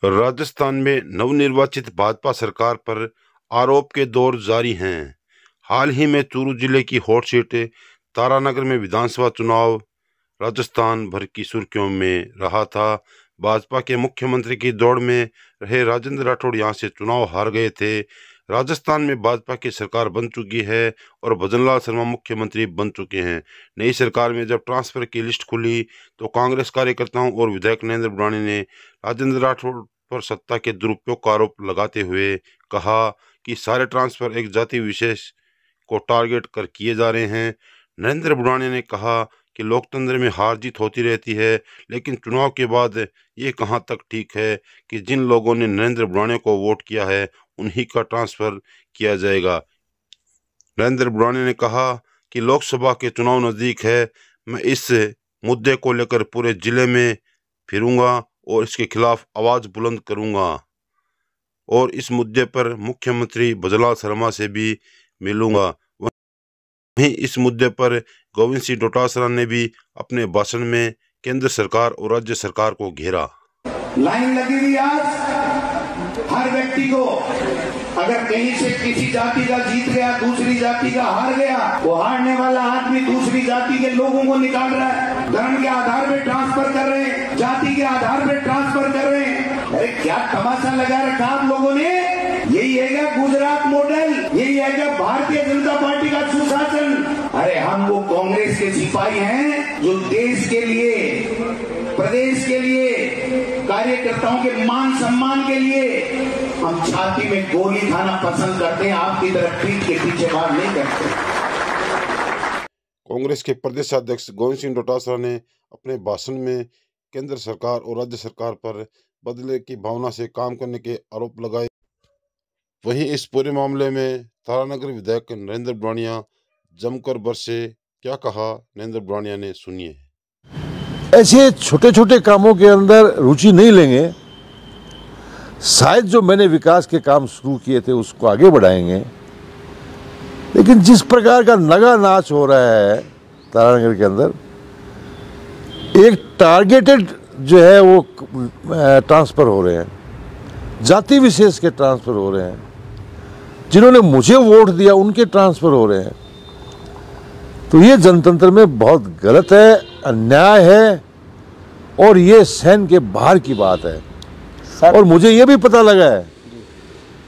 राजस्थान में नवनिर्वाचित भाजपा सरकार पर आरोप के दौर जारी हैं। हाल ही में चूरू जिले की हॉट सीट तारानगर में विधानसभा चुनाव राजस्थान भर की सुर्खियों में रहा था। भाजपा के मुख्यमंत्री की दौड़ में रहे राजेंद्र राठौड़ यहां से चुनाव हार गए थे। राजस्थान में भाजपा की सरकार बन चुकी है और भजनलाल शर्मा मुख्यमंत्री बन चुके हैं। नई सरकार में जब ट्रांसफर की लिस्ट खुली तो कांग्रेस कार्यकर्ताओं और विधायक नरेंद्र बुढ़ानी ने राजेंद्र राठौड़ पर सत्ता के दुरुपयोग का आरोप लगाते हुए कहा कि सारे ट्रांसफर एक जाति विशेष को टारगेट कर किए जा रहे हैं। नरेंद्र बुढ़ानी ने कहा कि लोकतंत्र में हार जीत होती रहती है, लेकिन चुनाव के बाद ये कहां तक ठीक है कि जिन लोगों ने नरेंद्र बुढ़ानी को वोट किया है उन्हीं का ट्रांसफर किया जाएगा। नरेंद्र बुढ़ानी ने कहा कि लोकसभा के चुनाव नज़दीक है, मैं इस मुद्दे को लेकर पूरे जिले में फिरूंगा और इसके खिलाफ आवाज़ बुलंद करूंगा और इस मुद्दे पर मुख्यमंत्री भजनलाल शर्मा से भी मिलूंगा। वहीं इस मुद्दे पर गोविंद सिंह डोटासरा ने भी अपने भाषण में केंद्र सरकार और राज्य सरकार को घेरा। लाइन लगी हुई आज हर व्यक्ति को, अगर कहीं से किसी जाति का जीत गया दूसरी जाति का हार गया, वो हारने वाला आदमी दूसरी जाति के लोगों को निकाल रहा है, धर्म के आधार पर ट्रांसफर कर रहे हैं, जाति के आधार पर ट्रांसफर कर रहे हैं। अरे क्या तमाशा लगा रखा आप लोगों ने। यही है क्या गुजरात मॉडल, यही है क्या भारतीय जनता पार्टी का सुशासन। अरे हम वो कांग्रेस के सिपाही हैं जो देश के लिए, प्रदेश के लिए, कार्यकर्ताओं के मान सम्मान के लिए हम छाती में गोली खाना पसंद करते हैं, आपकी तरफ पीठ के पीछे बात नहीं करते। कांग्रेस के प्रदेश अध्यक्ष गोविंद सिंह डोटासरा ने अपने भाषण में केंद्र सरकार और राज्य सरकार पर बदले की भावना से काम करने के आरोप लगाए। वहीं इस पूरे मामले में तारानगर विधायक नरेंद्र बुढ़ानिया जमकर बरसे। क्या कहा नरेंद्र बुढ़ानिया ने, सुनिए। ऐसे छोटे छोटे कामों के अंदर रुचि नहीं लेंगे, शायद जो मैंने विकास के काम शुरू किए थे उसको आगे बढ़ाएंगे, लेकिन जिस प्रकार का नगा नाच हो रहा है तारानगर के अंदर, एक टारगेटेड जो है वो ट्रांसफर हो रहे हैं, जाति विशेष के ट्रांसफर हो रहे हैं, जिन्होंने मुझे वोट दिया उनके ट्रांसफर हो रहे हैं। तो ये जनतंत्र में बहुत गलत है, अन्याय है और ये सहन के बाहर की बात है। और मुझे ये भी पता लगा है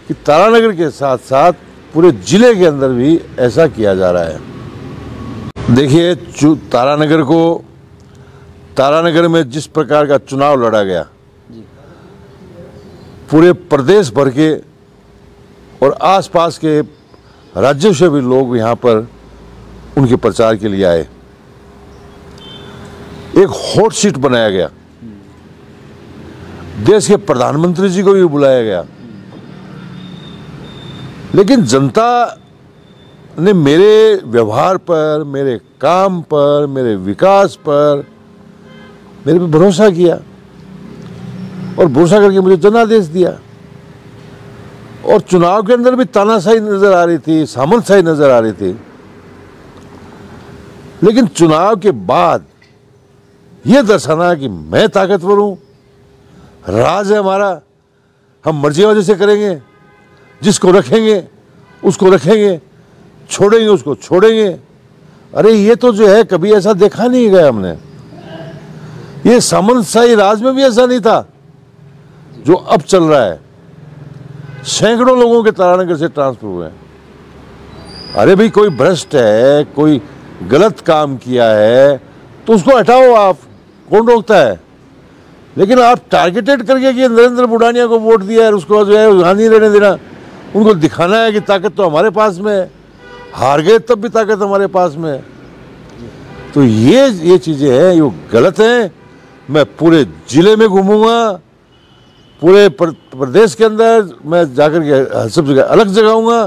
कि तारानगर के साथ साथ पूरे जिले के अंदर भी ऐसा किया जा रहा है। देखिए, तारानगर में जिस प्रकार का चुनाव लड़ा गया, पूरे प्रदेश भर के और आसपास के राज्यों से भी लोग यहाँ पर उनके प्रचार के लिए आए। एक हॉट सीट बनाया गया, देश के प्रधानमंत्री जी को भी बुलाया गया, लेकिन जनता ने मेरे व्यवहार पर, मेरे काम पर, मेरे विकास पर, मेरे पे भरोसा किया और भरोसा करके मुझे जनादेश दिया। और चुनाव के अंदर भी तानाशाही नजर आ रही थी, सामंतशाही नजर आ रही थी, लेकिन चुनाव के बाद यह दर्शाना कि मैं ताकतवर हूं, राज है हमारा, हम मर्जी वजह से करेंगे, जिसको रखेंगे उसको रखेंगे, छोड़ेंगे उसको छोड़ेंगे। अरे ये तो जो है कभी ऐसा देखा नहीं गया हमने। ये सामंतशाही राज में भी ऐसा नहीं था जो अब चल रहा है। सैकड़ों लोगों के तारानगर से ट्रांसफर हुए हैं। अरे भाई, कोई भ्रष्ट है, कोई गलत काम किया है तो उसको हटाओ, आप कौन रोकता है। लेकिन आप टारगेटेड करके कि नरेंद्र बुढ़ानिया को वोट दिया है, उसको जो है वहां नहीं रहने देना, उनको दिखाना है कि ताकत तो हमारे पास में है, हार गए तब भी ताकत हमारे पास में है। तो ये चीजें हैं, ये गलत हैं। मैं पूरे जिले में घूमूंगा, पूरे प्रदेश के अंदर मैं जाकर के सब जगह अलग जगाऊंगा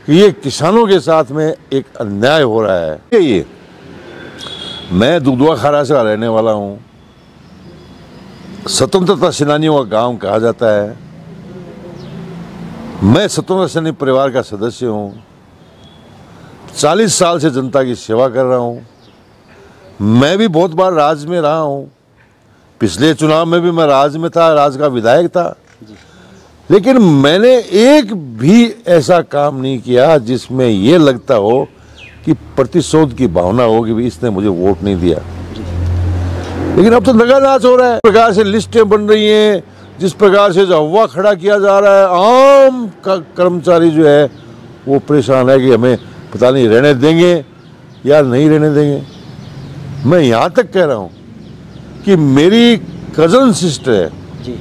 कि ये किसानों के साथ में एक अन्याय हो रहा है। ये मैं दुधवा खारा से रहने वाला हूँ, स्वतंत्रता सेनानियों का गांव कहा जाता है। मैं स्वतंत्रता सेनानी परिवार का सदस्य हूँ, 40 साल से जनता की सेवा कर रहा हूँ। मैं भी बहुत बार राज्य में रहा हूँ, पिछले चुनाव में भी मैं राज में था, राज का विधायक था, लेकिन मैंने एक भी ऐसा काम नहीं किया जिसमें ये लगता हो कि प्रतिशोध की भावना हो कि इसने मुझे वोट नहीं दिया। लेकिन अब तो दगानाच हो रहा है। इस प्रकार से लिस्टें बन रही हैं, जिस प्रकार से जो हवा खड़ा किया जा रहा है, आम कर्मचारी जो है वो परेशान है कि हमें पता नहीं रहने देंगे या नहीं रहने देंगे। मैं यहाँ तक कह रहा हूँ कि मेरी कजन सिस्टर है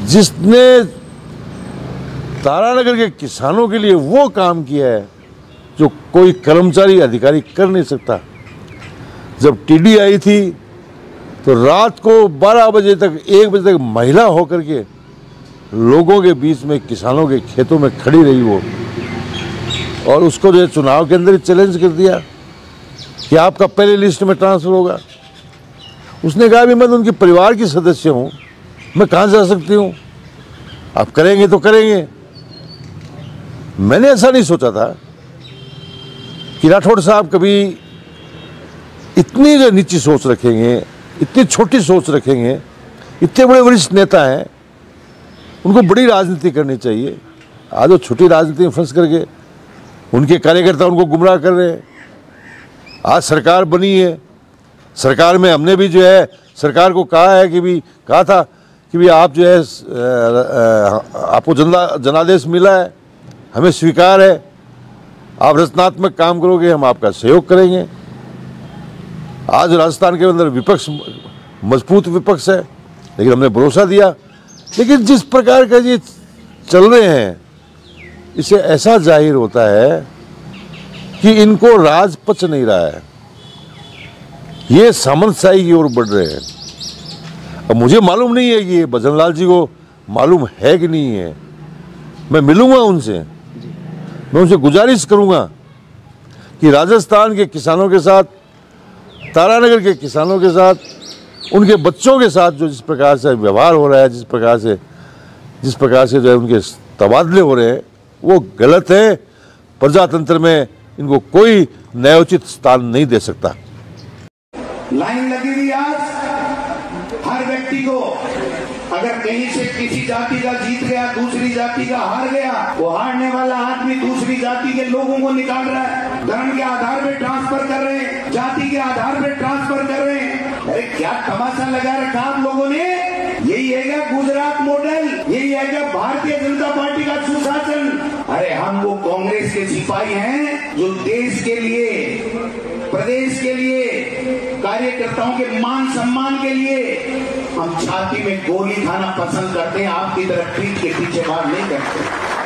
जिसने तारानगर के किसानों के लिए वो काम किया है जो कोई कर्मचारी अधिकारी कर नहीं सकता। जब टीडी आई थी तो रात को 12 बजे तक 1 बजे तक महिला होकर के लोगों के बीच में किसानों के खेतों में खड़ी रही वो, और उसको जो चुनाव के अंदर चैलेंज कर दिया कि आपका पहले लिस्ट में ट्रांसफर होगा। उसने कहा भी मैं तो उनके परिवार की सदस्य हूँ, मैं कहाँ जा सकती हूँ, आप करेंगे तो करेंगे। मैंने ऐसा नहीं सोचा था कि राठौड़ साहब कभी इतनी जो नीची सोच रखेंगे, इतनी छोटी सोच रखेंगे। इतने बड़े वरिष्ठ नेता हैं, उनको बड़ी राजनीति करनी चाहिए। आज वो छोटी राजनीति में फंस करके उनके कार्यकर्ता उनको गुमराह कर रहे हैं। आज सरकार बनी है, सरकार में हमने भी जो है सरकार को कहा है कि भी कहा था कि भी आप जो है आपको जनादेश मिला है, हमें स्वीकार है, आप रचनात्मक काम करोगे, हम आपका सहयोग करेंगे। आज राजस्थान के अंदर विपक्ष मजबूत विपक्ष है, लेकिन हमने भरोसा दिया। लेकिन जिस प्रकार का ये चल रहे हैं, इससे ऐसा जाहिर होता है कि इनको राज पच नहीं रहा है, ये सामंतशाही की ओर बढ़ रहे हैं। अब मुझे मालूम नहीं है कि ये भजनलाल जी को मालूम है कि नहीं है। मैं मिलूंगा उनसे, मैं उनसे गुजारिश करूंगा कि राजस्थान के किसानों के साथ, तारानगर के किसानों के साथ, उनके बच्चों के साथ जो जिस प्रकार से व्यवहार हो रहा है, जिस प्रकार से जो है उनके तबादले हो रहे हैं, वो गलत है। प्रजातंत्र में इनको कोई न्यायोचित स्थान नहीं दे सकता। लाइन लगी हुई आज हर व्यक्ति को, अगर कहीं से किसी जाति का जीत गया, दूसरी जाति का हार गया, वो हारने वाला आदमी दूसरी जाति के लोगों को निकाल रहा है, धर्म के आधार पे ट्रांसफर कर रहे हैं, जाति के आधार पे ट्रांसफर कर रहे हैं। अरे क्या तमाशा लगा रखा आप लोगों ने। यही है क्या गुजरात मॉडल, यही है क्या भारतीय जनता पार्टी का सुशासन। अरे हम वो कांग्रेस के सिपाही हैं जो देश के लिए, प्रदेश के लिए, कार्यकर्ताओं के मान सम्मान के लिए हम छाती में गोली खाना पसंद करते हैं, आपकी तरफ पीठ के पीछे बात नहीं करते।